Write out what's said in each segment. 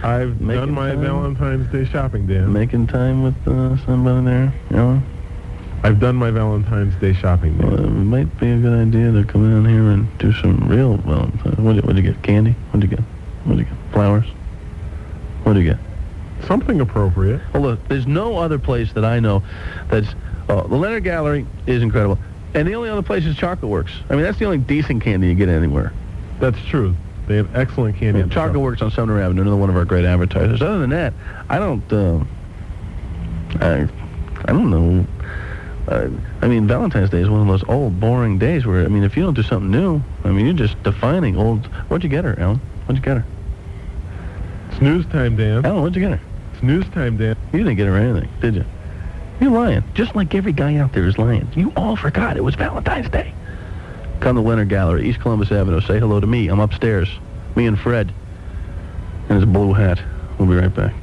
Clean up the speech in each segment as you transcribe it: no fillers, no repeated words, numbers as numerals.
I've done my Valentine's Day shopping, Dan. Making time with somebody there, you know? I've done my Valentine's Day shopping, Dan. Well, it might be a good idea to come down here and do some real Valentine's. What'd you get? Candy? What'd you get? Flowers? What'd you get? Something appropriate. Well, look, there's no other place that I know that's... the Leonard Gallery is incredible. And the only other place is Chocolate Works. I mean, that's the only decent candy you get anywhere. That's true. They have excellent candy. Yeah, Chocolate Works on Sumner Avenue, another one of our great advertisers. Other than that, I don't know. I mean, Valentine's Day is one of those old, boring days where, I mean, if you don't do something new, I mean, you're just defining old... What'd you get her, Alan? What'd you get her? It's news time, Dan. Alan, what'd you get her? It's news time, Dan. You didn't get her anything, did you? You're lying. Just like every guy out there is lying. You all forgot it was Valentine's Day. Come to Leonard Gallery, East Columbus Avenue. Say hello to me. I'm upstairs. Me and Fred. And his blue hat. We'll be right back.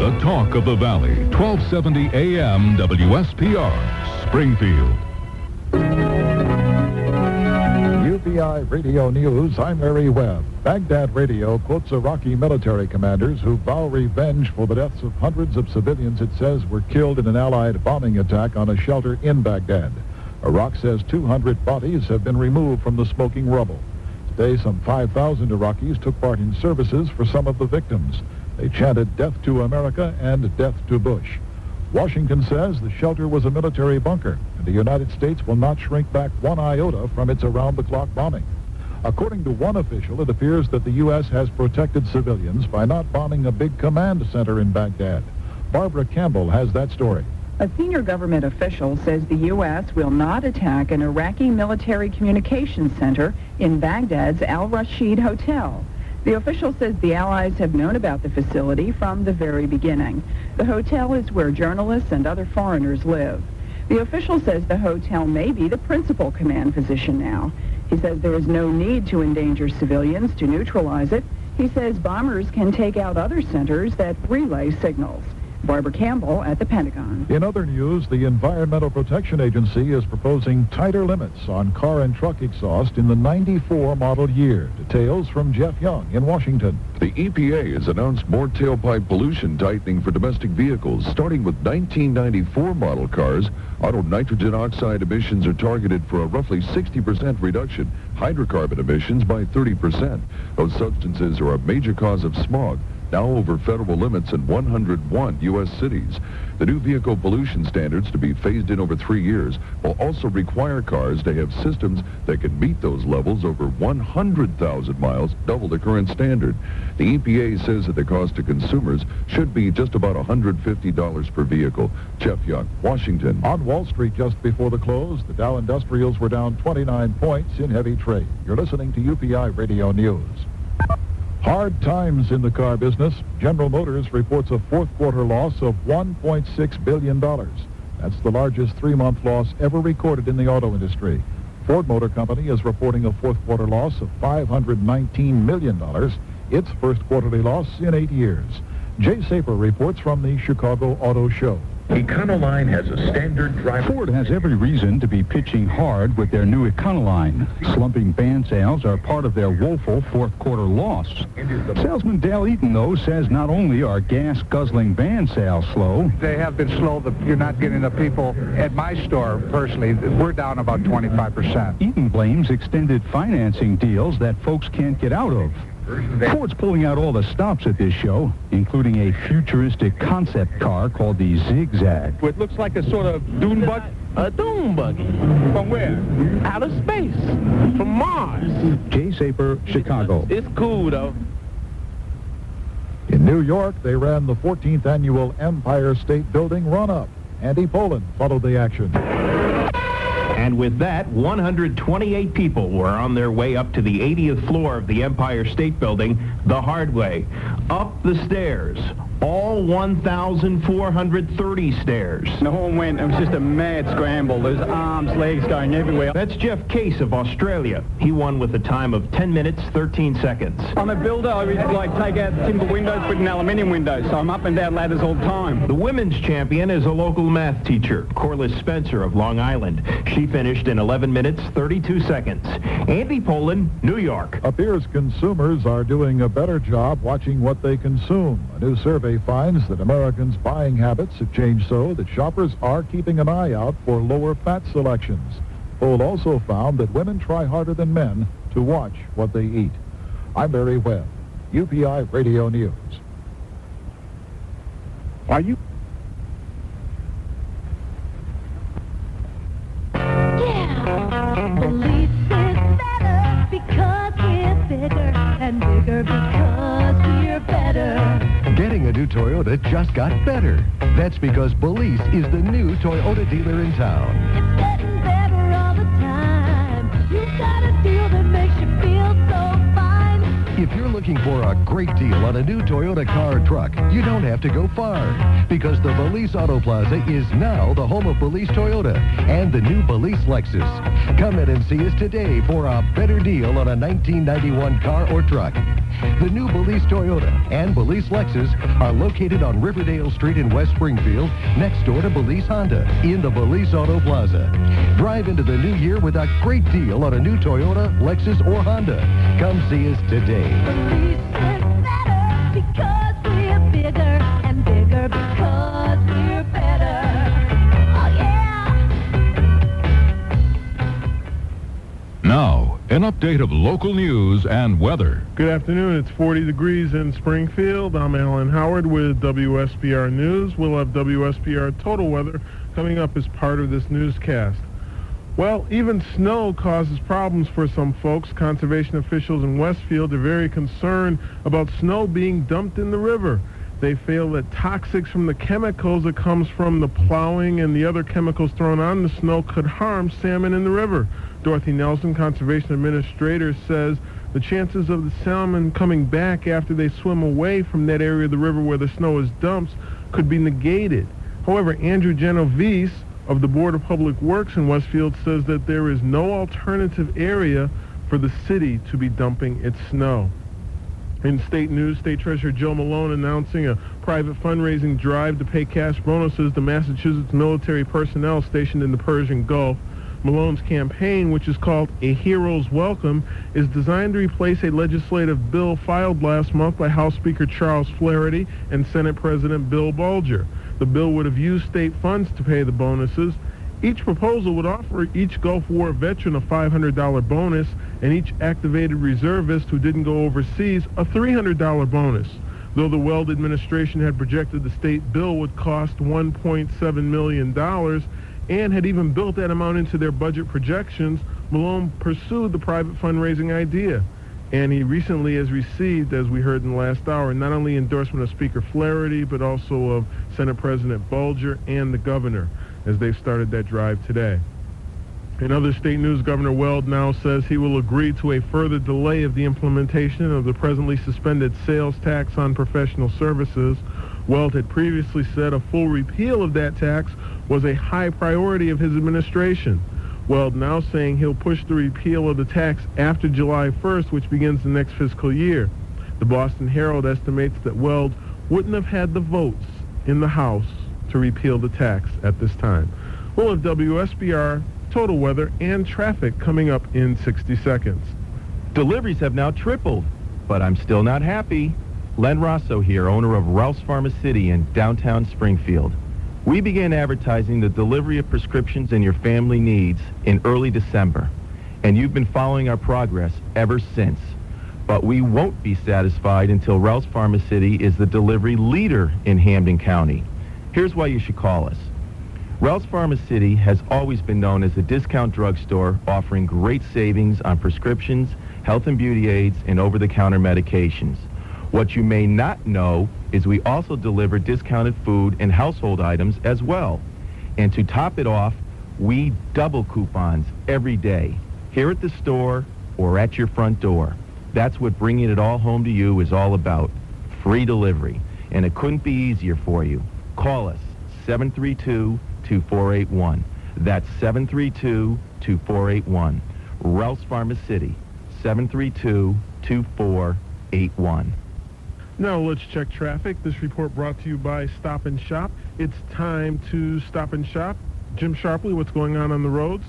The Talk of the Valley, 1270 AM WSPR, Springfield. UPI Radio News, I'm Larry Webb. Baghdad Radio quotes Iraqi military commanders who vow revenge for the deaths of hundreds of civilians it says were killed in an Allied bombing attack on a shelter in Baghdad. Iraq says 200 bodies have been removed from the smoking rubble. Today, some 5,000 Iraqis took part in services for some of the victims. They chanted death to America and death to Bush. Washington says the shelter was a military bunker, and the United States will not shrink back one iota from its around-the-clock bombing. According to one official, it appears that the U.S. has protected civilians by not bombing a big command center in Baghdad. Barbara Campbell has that story. A senior government official says the U.S. will not attack an Iraqi military communications center in Baghdad's Al-Rashid Hotel. The official says the Allies have known about the facility from the very beginning. The hotel is where journalists and other foreigners live. The official says the hotel may be the principal command position now. He says there is no need to endanger civilians to neutralize it. He says bombers can take out other centers that relay signals. Barbara Campbell at the Pentagon. In other news, the Environmental Protection Agency is proposing tighter limits on car and truck exhaust in the 94 model year. Details from Jeff Young in Washington. The EPA has announced more tailpipe pollution tightening for domestic vehicles. Starting with 1994 model cars, auto nitrogen oxide emissions are targeted for a roughly 60% reduction, hydrocarbon emissions by 30%. Those substances are a major cause of smog, now over federal limits in 101 U.S. cities. The new vehicle pollution standards, to be phased in over 3 years, will also require cars to have systems that can meet those levels over 100,000 miles, double the current standard. The EPA says that the cost to consumers should be just about $150 per vehicle. Jeff Young, Washington. On Wall Street just before the close, the Dow Industrials were down 29 points in heavy trade. You're listening to UPI Radio News. Hard times in the car business. General Motors reports a fourth quarter loss of $1.6 billion. That's the largest three-month loss ever recorded in the auto industry. Ford Motor Company is reporting a fourth quarter loss of $519 million, its first quarterly loss in 8 years. Jay Saper reports from the Chicago Auto Show. Econoline has a standard driver. Ford has every reason to be pitching hard with their new Econoline. Slumping van sales are part of their woeful fourth quarter loss. Salesman Dale Eaton, though, says not only are gas-guzzling van sales slow, they have been slow. You're not getting the people. At my store, personally, we're down about 25%. Eaton blames extended financing deals that folks can't get out of. Ford's pulling out all the stops at this show, including a futuristic concept car called the Zigzag. It looks like a sort of dune buggy. A dune buggy. From where? Out of space. From Mars. Jay Saper, Chicago. It's cool, though. In New York, they ran the 14th annual Empire State Building run-up. Andy Poland followed the action. And with that, 128 people were on their way up to the 80th floor of the Empire State Building the hard way. Up the stairs, All 1,430 stairs. The home went, it was just a mad scramble. There's arms, legs going everywhere. That's Jeff Case of Australia. He won with a time of 10 minutes, 13 seconds. I'm a builder. I take out timber windows, put in aluminium windows, so I'm up and down ladders all the time. The women's champion is a local math teacher, Corliss Spencer of Long Island. She finished in 11 minutes, 32 seconds. Andy Poland, New York. Appears consumers are doing a better job watching what they consume. A new survey finds that Americans' buying habits have changed so that shoppers are keeping an eye out for lower fat selections. Poll also found that women try harder than men to watch what they eat. I'm Barry Webb, UPI Radio News. Are you? Balise is better because we're bigger and bigger because we're better. Getting a new Toyota just got better. That's because Balise is the new Toyota dealer in town. It's getting better all the time. You've got a deal that makes you feel so fine. If you're looking for a great deal on a new Toyota car or truck, you don't have to go far. Because the Balise Auto Plaza is now the home of Balise Toyota and the new Balise Lexus. Come in and see us today for a better deal on a 1991 car or truck. The new Balise Toyota and Balise Lexus are located on Riverdale Street in West Springfield, next door to Balise Honda, in the Balise Auto Plaza. Drive into the new year with a great deal on a new Toyota, Lexus, or Honda. Come see us today. Balise is better because we're bigger and bigger because we're better. Oh, yeah! Now, an update of local news and weather. Good afternoon. It's 40 degrees in Springfield. I'm Alan Howard with WSPR News. We'll have WSPR total weather coming up as part of this newscast. Well, even snow causes problems for some folks. Conservation officials in Westfield are very concerned about snow being dumped in the river. They feel that toxics from the chemicals that comes from the plowing and the other chemicals thrown on the snow could harm salmon in the river. Dorothy Nelson, Conservation Administrator, says the chances of the salmon coming back after they swim away from that area of the river where the snow is dumped could be negated. However, Andrew Genovese of the Board of Public Works in Westfield says that there is no alternative area for the city to be dumping its snow. In state news, State Treasurer Joe Malone announcing a private fundraising drive to pay cash bonuses to Massachusetts military personnel stationed in the Persian Gulf. Malone's campaign, which is called A Hero's Welcome, is designed to replace a legislative bill filed last month by House Speaker Charles Flaherty and Senate President Bill Bulger. The bill would have used state funds to pay the bonuses. Each proposal would offer each Gulf War veteran a $500 bonus and each activated reservist who didn't go overseas a $300 bonus. Though the Weld administration had projected the state bill would cost $1.7 million and had even built that amount into their budget projections, Malone pursued the private fundraising idea. And he recently has received, as we heard in the last hour, not only endorsement of Speaker Flaherty, but also of Senate President Bulger and the governor, as they've started that drive today. In other state news, Governor Weld now says he will agree to a further delay of the implementation of the presently suspended sales tax on professional services. Weld had previously said a full repeal of that tax was a high priority of his administration. Weld now saying he'll push the repeal of the tax after July 1st, which begins the next fiscal year. The Boston Herald estimates that Weld wouldn't have had the votes in the House to repeal the tax at this time. We'll have WSPR, total weather, and traffic coming up in 60 seconds. Deliveries have now tripled, but I'm still not happy. Len Rosso here, owner of Ralph's Pharmacy in downtown Springfield. We began advertising the delivery of prescriptions and your family needs in early December, and you've been following our progress ever since. But we won't be satisfied until Ralph's Pharmacy is the delivery leader in Hampden County. Here's why you should call us. Ralph's Pharmacy has always been known as a discount drugstore offering great savings on prescriptions, health and beauty aids, and over-the-counter medications. What you may not know is we also deliver discounted food and household items as well. And to top it off, we double coupons every day, here at the store or at your front door. That's what bringing it all home to you is all about, free delivery. and it couldn't be easier for you. Call us, 732-2481. That's 732-2481. Ralph's Pharma City, 732-2481. Now let's check traffic. This report brought to you by Stop and Shop. It's time to stop and shop. Jim Sharpley, what's going on the roads?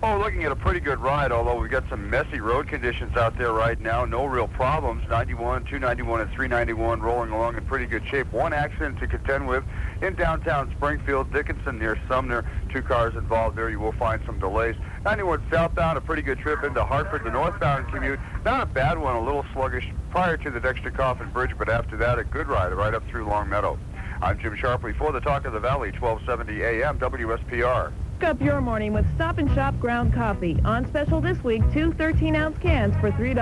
Oh, looking at a pretty good ride, although we've got some messy road conditions out there right now. No real problems. 91, 291, and 391 rolling along in pretty good shape. One accident to contend with in downtown Springfield, Dickinson near Sumner. 2 cars involved there. You will find some delays. 91 southbound, a pretty good trip into Hartford. The northbound commute, not a bad one, a little sluggish prior to the Dexter Coffin Bridge, but after that, a good ride right up through Long Meadow. I'm Jim Sharpley for the Talk of the Valley, 1270 AM WSPR. Wake up your morning with Stop and Shop ground coffee. On special this week, 2 13-ounce cans for $3.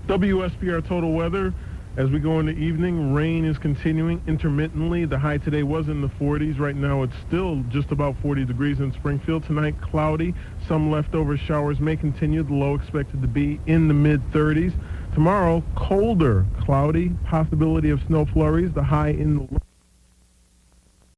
WSPR total weather. As we go into evening, rain is continuing intermittently. The high today was in the 40s. Right now it's still just about 40 degrees in Springfield. Tonight, cloudy. Some leftover showers may continue. The low expected to be in the mid-30s. Tomorrow, colder, cloudy, possibility of snow flurries. The high in the